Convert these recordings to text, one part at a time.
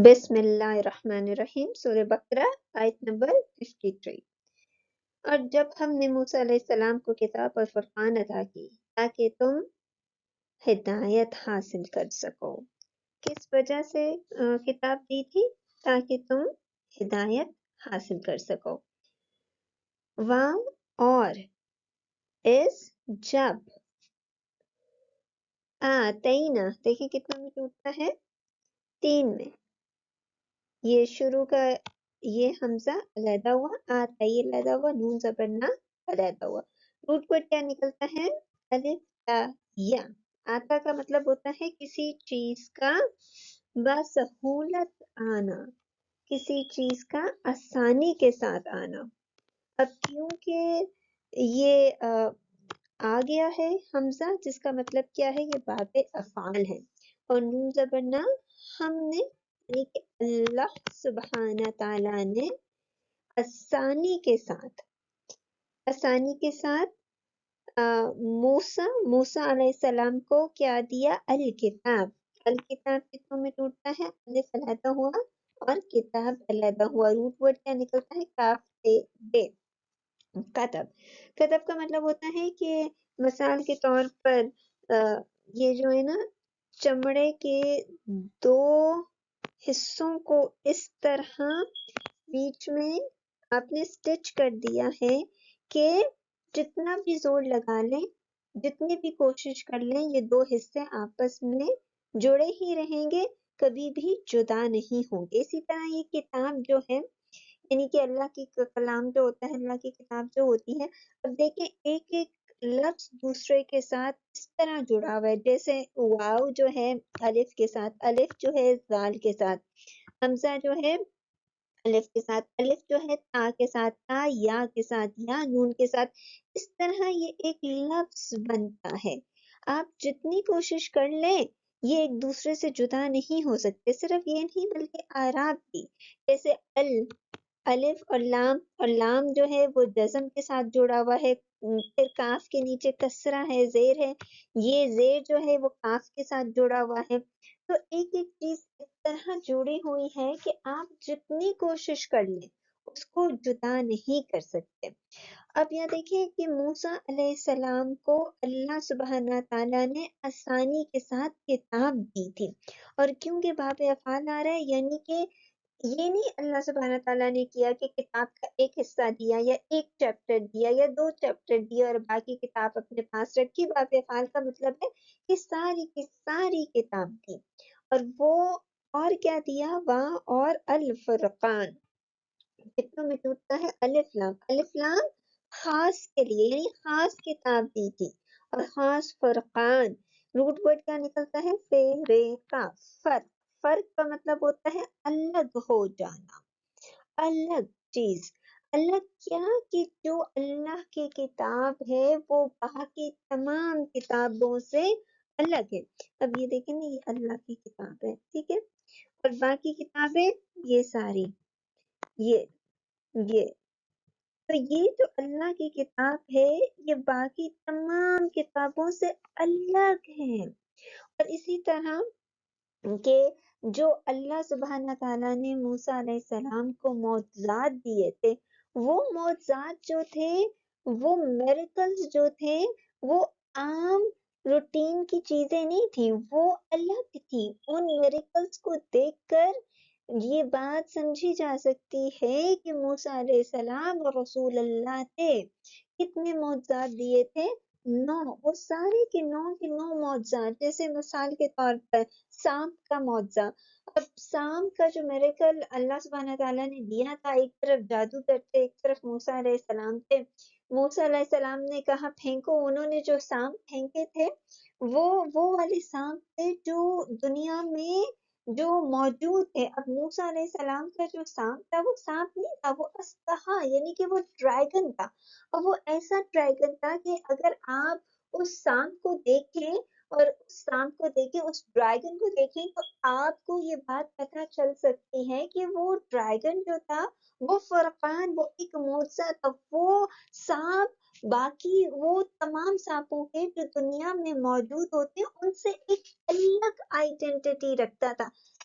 بسم اللہ الرحمن الرحیم، سورہ بقرہ آیت نمبر 53۔ اور جب ہم نے موسیٰ علیہ السلام کو کتاب اور فرقان عطا کی تاکہ تم ہدایت حاصل کر سکو۔ کس وجہ سے کتاب دی تھی؟ تاکہ تم ہدایت حاصل کر سکو۔ واو اور اس جب آتینا، دیکھیں کتنا میں ٹوٹتا ہے؟ 3 میں۔ یہ شروع کا یہ حمزہ علیحدہ ہوا، آتا یہ علیحدہ ہوا، نون زبر نہ علیحدہ ہوا۔ روٹ ورڈ کیا نکلتا ہے؟ الف تا یا۔ آتا کا مطلب ہوتا ہے کسی چیز کا بسہولت آنا، کسی چیز کا آسانی کے ساتھ آنا۔ اب کیونکہ یہ آ گیا ہے حمزہ، جس کا مطلب کیا ہے؟ یہ باب افعال ہے، اور نون زبر نہ ہم نے یعنی کہ اللہ سبحانہ تعالیٰ نے آسانی کے ساتھ موسیٰ علیہ السلام کو کیا دیا؟ الکتاب۔ الکتاب کتنوں میں ٹوٹتا ہے؟ الف علیحدہ ہوا اور کتاب علیحدہ ہوا۔ روٹ ورڈ کیا نکلتا ہے؟ کاف تے بے۔ کتب کا مطلب ہوتا ہے کہ مثال کے طور پر یہ جو ہے نا، چمڑے کے 2 حصوں کو اس طرح بیچ میں آپ نے سٹچ کر دیا ہے کہ جتنا بھی زور لگا لیں، جتنی بھی کوشش کر لیں، یہ 2 حصے آپس میں جڑے ہی رہیں گے، کبھی بھی جدا نہیں ہوں گے۔ اسی طرح یہ کتاب جو ہے، یعنی کہ اللہ کی کلام جو ہوتا ہے، اللہ کی کتاب جو ہوتی ہے، اب دیکھیں ایک ایک لفظ دوسرے کے ساتھ اس طرح جڑا ہوا ہے، جیسے واو جو ہے الف کے ساتھ، الف جو ہے زال کے ساتھ، حمزہ جو ہے الف کے ساتھ، الف جو ہے تا کے ساتھ، تا یا کے ساتھ، یا نون کے ساتھ، اس طرح یہ ایک لفظ بنتا ہے۔ آپ جتنی کوشش کر لیں یہ ایک دوسرے سے جدا نہیں ہو سکتے۔ صرف یہ نہیں بلکہ اعراب بھی، جیسے الف اور لام جو ہے وہ جزم کے ساتھ جڑا ہوا ہے، پھر کاف کے نیچے کسرہ ہے، زیر ہے، یہ زیر جو ہے وہ کاف کے ساتھ جڑا ہوا ہے۔ تو ایک ایک چیز اس طرح جڑی ہوئی ہے کہ آپ جتنی کوشش کر لیں اس کو جدا نہیں کر سکتے۔ اب یہاں دیکھیں کہ موسیٰ علیہ السلام کو اللہ سبحانہ تعالیٰ نے آسانی کے ساتھ کتاب دی تھی، اور کیونکہ باب افعال آ رہا ہے، یعنی کہ یہ نہیں اللہ سبحانہ تعالیٰ نے کیا کہ کتاب کا ایک حصہ دیا یا ایک چیپٹر دیا یا 2 چیپٹر دیا اور باقی کتاب اپنے پاس رکھی۔ باب افعال کا مطلب ہے کہ ساری کی ساری کتاب دی، اور وہ اور کیا دیا؟ واں اور الفرقان۔ کتنوں میں ٹوٹتا ہے؟ الف لام۔ الف لام خاص کے لیے، یعنی خاص کتاب دی تھی، اور خاص فرقان۔ روٹ ورڈ کیا نکلتا ہے؟ فرقہ، فرق۔ فرق کا مطلب ہوتا ہے الگ ہو جانا، الگ چیز۔ الگ کیا کہ جو اللہ کی کتاب ہے وہ باقی تمام کتابوں سے الگ ہے۔ اب یہ دیکھیں نا، یہ اللہ کی کتاب ہے، ٹھیک ہے، اور باقی کتابیں یہ ساری یہ تو یہ جو اللہ کی کتاب ہے یہ باقی تمام کتابوں سے الگ ہے۔ اور اسی طرح کہ جو اللہ سبحانہ تعالیٰ نے موسیٰ علیہ السلام کو معجزات دیے تھے، وہ معجزات جو تھے، وہ میریکلز جو تھے، وہ عام روٹین کی چیزیں نہیں تھی، وہ الگ تھی۔ ان میریکلز کو دیکھ کر یہ بات سمجھی جا سکتی ہے کہ موسیٰ علیہ السلام اور رسول اللہ تھے۔ کتنے معجزات دیے تھے؟ 9۔ وہ سارے کے 9 معجزات، جیسے مثال کے طور پر سانپ کا معجزہ۔ اب سانپ کا جو میریکل اللہ سبحانہ تعالیٰ نے دیا تھا، ایک طرف جادوگر تھے، ایک طرف موسیٰ علیہ السلام تھے۔ موسیٰ علیہ السلام نے کہا پھینکو، انہوں نے جو سانپ پھینکے تھے وہ والے سانپ تھے جو دنیا میں جو موجود تھے۔ اب موسیٰ علیہ السلام کا جو سانپ تھا وہ سانپ نہیں تھا، وہ اسطحہ یعنی کہ وہ ڈریگن تھا، اور وہ ایسا ڈریگن تھا کہ اگر آپ اس سانپ کو دیکھیں اور اس سانپ کو دیکھیں، اس ڈریگن کو دیکھیں، تو آپ کو یہ بات پتہ چل سکتی ہے کہ وہ ڈریگن جو تھا وہ فرقان، وہ ایک معجزہ تھا۔ وہ سانپ باقی وہ تمام سانپوں کے جو دنیا میں موجود ہوتے ہیں ان سے ایک الگ آئیڈینٹی رکھتا تھا۔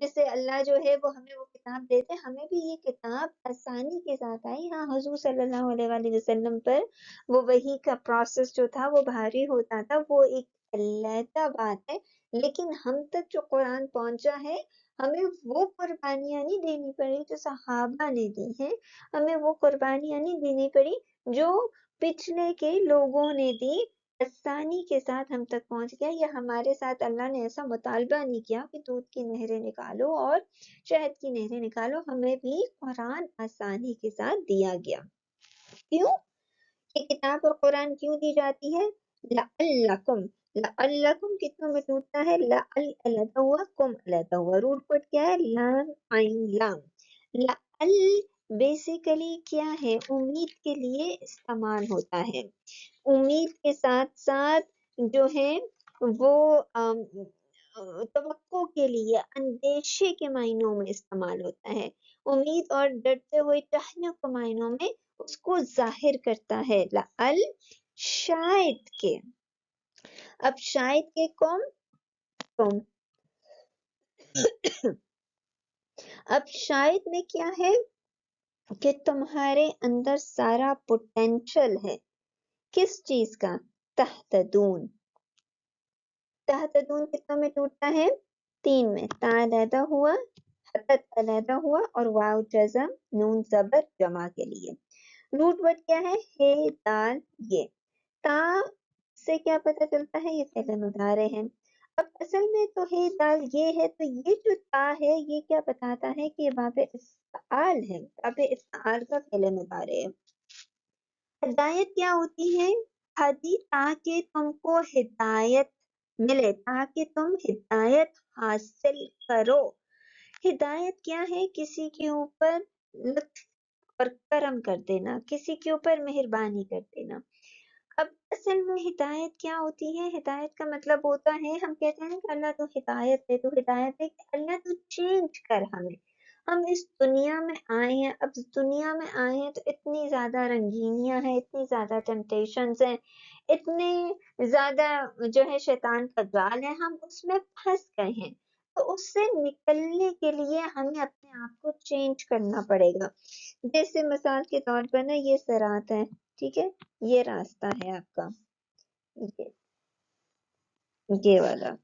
جسے اللہ جو ہے وہ ہمیں وہ کتاب دیتے، ہمیں بھی یہ کتاب آسانی کے ساتھ آئی. ہاں حضور صلی اللہ علیہ وآلہ وسلم پر وہ وحی کا پروسیس جو تھا وہ بھاری ہوتا تھا، وہ ایک علیحدہ بات ہے، لیکن ہم تک جو قرآن پہنچا ہے ہمیں وہ قربانیاں نہیں دینی پڑی جو صحابہ نے دی ہیں، ہمیں وہ قربانیاں نہیں دینی پڑی جو پچھلے کے لوگوں نے دی. آسانی کے ساتھ ہم تک پہنچ گیا. یا ہمارے ساتھ اللہ نے ایسا مطالبہ نہیں کیا کہ دودھ کی نہریں نکالو اور شہد کی نہریں نکالو، ہمیں بھی قرآن آسانی کے ساتھ دیا گیا. کیوں یہ کتاب اور قرآن کیوں دی جاتی ہے؟ لعلکم. لعلکم کتنوں میں ٹوٹتا ہے؟ لعل علیحدہ ہوا، کم علیحدہ ہوا. روٹ پٹ کیا ہے؟ لام عین لام. لعل بیسیکلی کیا ہے؟ امید کے لیے استعمال ہوتا ہے. امید کے ساتھ ساتھ جو ہے وہ توقع کے لیے، اندیشے کے معنوں میں استعمال ہوتا ہے. امید اور ڈرتے ہوئے ٹہنیوں کے معنوں میں اس کو ظاہر کرتا ہے. لعل شاید کے. اب شاید کے کم اب شاید میں کیا ہے کہ تمہارے اندر سارا پوٹینشل ہے. کس چیز کا؟ تہتدون. تہتدون کتنوں میں ٹوٹتا ہے؟ 3 میں. تا علیحدہ ہوا، حتت علیحدہ ہوا، اور واو جزم نون زبر جمع کے لیے. روٹ ورڈ کیا ہے؟ ہے دال یہ. تا سے کیا پتہ چلتا ہے؟ یہ فعل مضارع ہے. اب اصل میں تو ہے دال یہ ہے، تو یہ جو تا ہے یہ کیا بتاتا ہے کہ یہ باب افعال ہے، باب افعال کا فعل مضارع ہے. ہدایت کیا ہوتی ہے؟ ہدی، تاکہ تم کو ہدایت ملے، تاکہ تم ہدایت حاصل کرو. ہدایت کیا ہے؟ کسی کے اوپر لطف اور کرم کر دینا، کسی کے اوپر مہربانی کر دینا. اب اصل میں ہدایت کیا ہوتی ہے؟ ہدایت کا مطلب ہوتا ہے، ہم کہتے ہیں کہ اللہ تو ہدایت ہے، تو ہدایت ہے کہ اللہ تو چینج کر ہمیں. ہم اس دنیا میں آئے ہیں، اب دنیا میں آئے ہیں تو اتنی زیادہ رنگینیاں ہیں، اتنی زیادہ ٹیمپٹیشنز ہیں، اتنے زیادہ جو ہے شیطان کا جال ہے، ہم اس میں پھنس گئے ہیں. تو اس سے نکلنے کے لیے ہمیں اپنے آپ کو چینج کرنا پڑے گا. جیسے مثال کے طور پر نا یہ صراط ہے، ٹھیک ہے، یہ راستہ ہے آپ کا، یہ والا،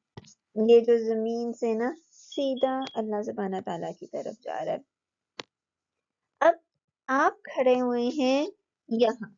یہ جو زمین سے نا سیدھا اللہ سبحانہ تعالیٰ کی طرف جا رہا ہے. اب آپ کھڑے ہوئے ہیں یہاں.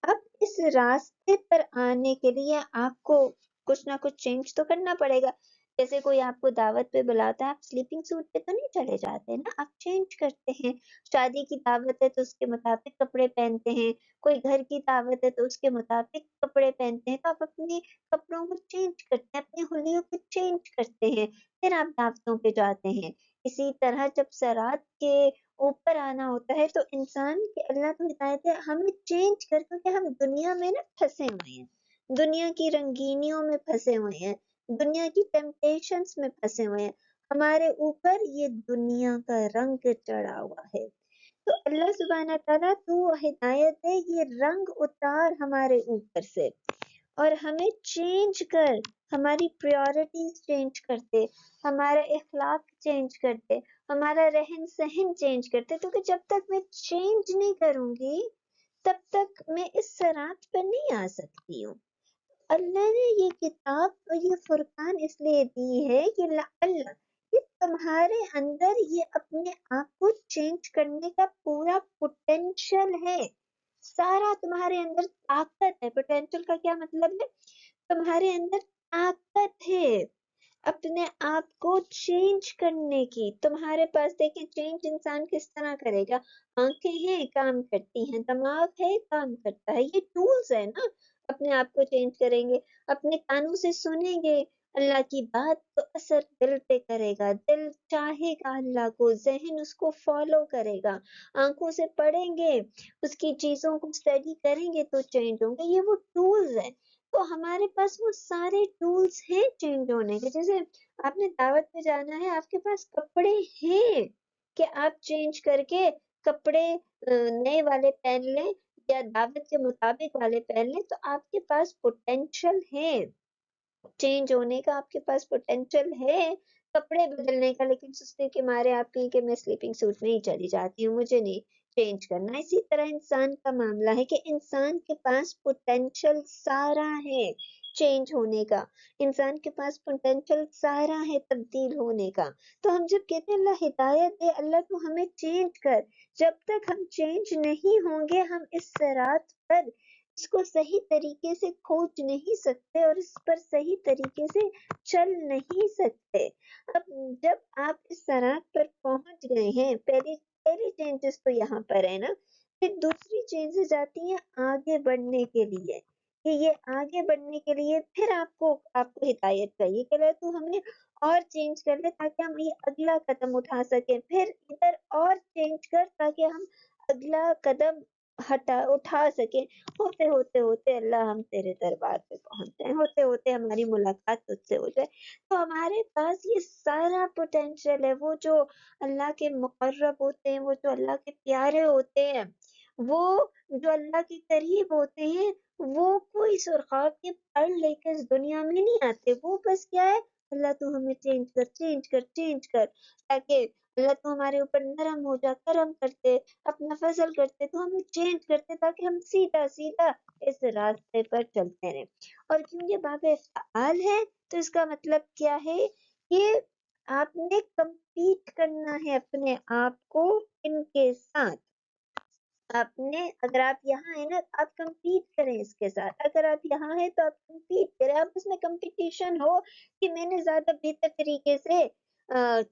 اب اس راستے پر آنے کے لیے آپ کو کچھ نہ کچھ چینج تو کرنا پڑے گا. جیسے کوئی آپ کو دعوت پہ بلاتا ہے، آپ سلیپنگ سوٹ پہ تو نہیں چلے جاتے نا، آپ چینج کرتے ہیں. شادی کی دعوت ہے تو اس کے مطابق کپڑے پہنتے ہیں، کوئی گھر کی دعوت ہے تو اس کے مطابق کپڑے پہنتے ہیں. تو آپ اپنے کپڑوں کو چینج کرتے ہیں، اپنی حلیوں کو چینج کرتے ہیں، پھر آپ دعوتوں پہ جاتے ہیں. اسی طرح جب صراط کے اوپر آنا ہوتا ہے تو انسان کی اللہ کو ہدایت ہے ہمیں چینج کر، کیونکہ ہم دنیا میں نا پھنسے ہوئے ہیں، دنیا کی رنگینیوں میں پھنسے ہوئے ہیں، دنیا کی ٹیمپٹیشنز میں پھنسے ہوئے ہیں. ہمارے اوپر یہ دنیا کا رنگ چڑھا ہوا ہے. تو اللہ سبحانہ تعالیٰ تو ہدایت ہے، یہ رنگ اتار ہمارے اوپر سے اور ہمیں چینج کر، ہماری پریورٹیز چینج کرتے، ہمارا اخلاق چینج کرتے، ہمارا رہن سہن چینج کرتے. کیونکہ جب تک میں چینج نہیں کروں گی تب تک میں اس صراط پر نہیں آ سکتی ہوں. اللہ نے یہ کتاب اور یہ فرقان اس لیے دی ہے کہ اللہ کہ تمہارے اندر یہ اپنے آپ کو چینج کرنے کا پورا پوٹینشل ہے. سارا تمہارے اندر طاقت ہے. پوٹینشل کا کیا مطلب ہے؟ تمہارے اندر طاقت ہے اپنے آپ کو چینج کرنے کی. تمہارے پاس دیکھیں چینج انسان کس طرح کرے گا؟ آنکھیں ہیں کام کرتی ہیں، دماغ ہے کام کرتا ہے، یہ ٹولز ہے نا. اپنے آپ کو چینج کریں گے، اپنے کانوں سے سنیں گے اللہ کی بات تو اثر دل پہ کرے گا، دل چاہے گا اللہ کو، ذہن اس کو فالو کرے گا. آنکھوں سے پڑھیں گے، اس کی چیزوں کو اسٹڈی کریں گے تو چینج ہوں گے. یہ وہ ٹولز ہیں. تو ہمارے پاس وہ سارے ٹولز ہیں چینج ہونے کے. جیسے آپ نے دعوت پہ جانا ہے، آپ کے پاس کپڑے ہیں کہ آپ چینج کر کے کپڑے نئے والے پہن لیں یا دعوت کے مطابق والے پہن لیں. تو آپ کے پاس پوٹینشل ہے چینج ہونے کا، آپ کے پاس پوٹینشل ہے کپڑے بدلنے کا، لیکن سستی کے مارے آپ کہیں کہ میں سلیپنگ سوٹ میں ہی چلی جاتی ہوں، مجھے نہیں چینج کرنا. اسی طرح انسان کا معاملہ ہے کہ انسان کے پاس پوٹینشل سارا ہے چینج ہونے کا، انسان کے پاس پوٹینشل سارا ہے تبدیل ہونے کا. تو ہم جب کہتے ہیں اللہ ہدایت دے، اللہ تو ہمیں چینج کر، جب تک ہم چینج نہیں ہوں گے ہم اس صراط پر اس کو صحیح طریقے سے کھوج نہیں سکتے اور اس پر صحیح طریقے سے چل نہیں سکتے. اب جب آپ اس صراط پر پہنچ گئے ہیں، پہلی چینجز تو یہاں پر ہے نا، پھر دوسری چینجز آتی ہیں آگے بڑھنے کے لیے، کہ یہ آگے بڑھنے کے لیے پھر آپ کو ہدایت چاہیے کہ اللہ تو ہمیں اور چینج کر دے تاکہ ہم یہ اگلا قدم اٹھا سکیں، پھر ادھر اور چینج کر تاکہ ہم اگلا قدم اٹھا سکیں. ہوتے ہوتے ہوتے اللہ ہم تیرے دربار پہ پہنچ جائیں، ہوتے ہوتے ہماری ملاقات تجھ سے ہو جائے. تو ہمارے پاس یہ سارا پوٹینشیل ہے. وہ جو اللہ کے مقرب ہوتے ہیں، وہ جو اللہ کے پیارے ہوتے ہیں، وہ جو اللہ کے قریب ہوتے ہیں، وہ کوئی سرخاب کے پڑھ لے کے اس دنیا میں نہیں آتے. وہ بس کیا ہے، اللہ تو ہمیں چینج کر چینج کر چینج کر، تاکہ اللہ تو ہمارے اوپر نرم ہو جا، کرم کرتے، اپنا فضل کرتے، تو ہمیں چینج کرتے تاکہ ہم سیدھا سیدھا اس راستے پر چلتے رہیں. اور کیونکہ باب افعال ہے تو اس کا مطلب کیا ہے کہ آپ نے کمپیٹ کرنا ہے اپنے آپ کو ان کے ساتھ. آپ نے اگر آپ یہاں ہیں نا آپ کمپیٹ کریں اس کے ساتھ، اگر آپ یہاں ہیں تو آپ کمپیٹ کریں، آپ اس میں کمپٹیشن ہو کہ میں نے زیادہ بہتر طریقے سے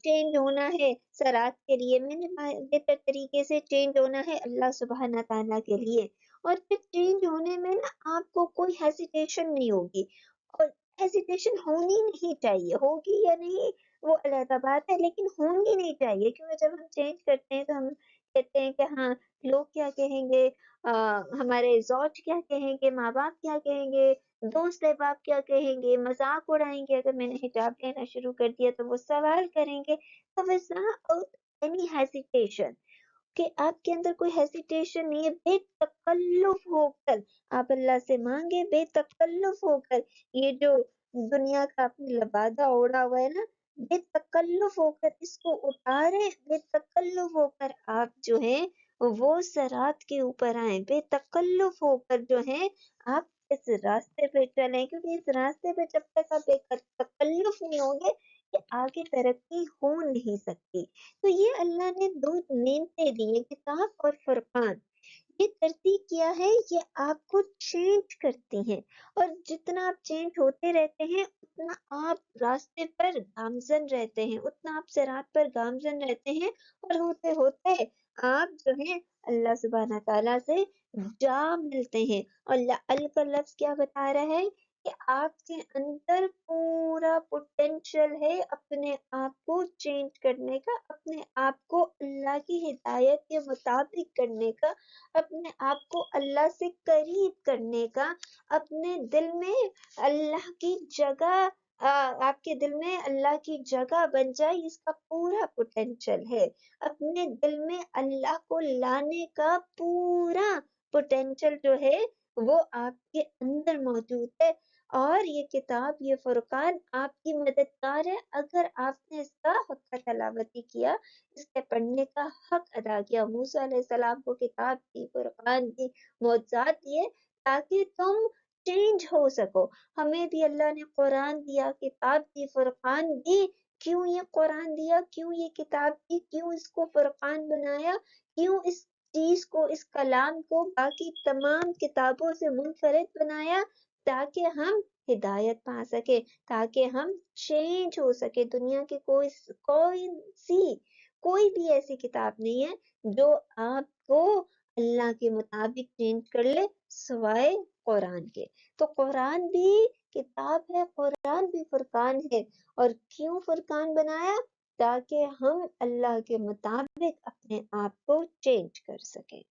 چینج ہونا ہے سرات کے لیے، میں نے بہتر طریقے سے چینج ہونا ہے اللہ سبحانہ تعالیٰ کے لیے. اور پھر چینج ہونے میں نا آپ کو کوئی ہیسیٹیشن نہیں ہوگی، اور ہیسیٹیشن ہونی نہیں چاہیے، ہوگی یا نہیں وہ علیحدہ بات ہے، لیکن ہونی نہیں چاہیے. کیونکہ جب ہم چینج کرتے ہیں تو ہم کہتے ہیں کہ ہاں لوگ کیا کہیں گے، ہمارے زوج کیا کہیں گے، ماں باپ کیا کہیں گے، دوست احباب کیا کہیں گے، مذاق اڑائیں گے. اگر میں نے حجاب لینا شروع کر دیا تو وہ سوال کریں گے. تو without any hesitation، کہ آپ کے اندر کوئی ہیسیٹیشن نہیں ہے، بے تکلف ہو کر آپ اللہ سے مانگے، بے تکلف ہو کر یہ جو دنیا کا اپنی لبادہ اوڑا ہوا ہے نا، بے تکلف ہو کر اس کو اتارے، بے تکلف ہو کر آپ جو ہے وہ صراط کے اوپر آئیں، بے تکلف ہو کر جو ہے آپ اس راستے پہ چلیں. کیونکہ اس راستے پہ جب تک آپ بے تکلف نہیں ہوں گے کہ آگے ترقی ہو نہیں سکتی. تو یہ اللہ نے دو نعمتیں دی ہیں، کتاب اور فرقان. یہ ترتیب کیا ہے، یہ آپ کو چینج کرتی ہیں، اور جتنا آپ چینج ہوتے رہتے ہیں اتنا آپ راستے پر گامزن رہتے ہیں، اتنا آپ صراط پر گامزن رہتے ہیں. اور ہوتے ہوتے آپ جو ہے اللہ سبحانہ تعالیٰ سے جا ملتے ہیں. اور ال کا لفظ کیا بتا رہا ہے کہ آپ کے اندر پورا پوٹینشل ہے اپنے آپ کو چینج کرنے کا، اپنے آپ کو اللہ کی ہدایت کے مطابق کرنے کا، اپنے آپ کو اللہ سے قریب کرنے کا، اپنے دل میں اللہ کی جگہ آپ کے دل میں اللہ کی جگہ بن جائے، اس کا پورا پوٹینشل ہے. اپنے دل میں اللہ کو لانے کا پورا پوٹینشل جو ہے وہ آپ کے اندر موجود ہے. اور یہ کتاب، یہ فرقان آپ کی مددگار ہے. اگر آپ نے اس کا حق تلاوتی کیا، اس کے پڑھنے کا حق ادا کیا، موسیٰ علیہ السلام کو کتاب دی، فرقان دی، معجزات دیے تاکہ تم چینج ہو سکو. ہمیں بھی اللہ نے قرآن دیا، کتاب دی، فرقان دی. کیوں یہ قرآن دیا، کیوں یہ کتاب دی، کیوں اس کو فرقان بنایا، کیوں اس چیز کو، اس کلام کو باقی تمام کتابوں سے منفرد بنایا؟ تاکہ ہم ہدایت پا سکے، تاکہ ہم چینج ہو سکے. دنیا کی کوئی بھی ایسی کتاب نہیں ہے جو آپ کو اللہ کے مطابق چینج کر لے سوائے قرآن کے. تو قرآن بھی کتاب ہے، قرآن بھی فرقان ہے. اور کیوں فرقان بنایا؟ تاکہ ہم اللہ کے مطابق اپنے آپ کو چینج کر سکیں.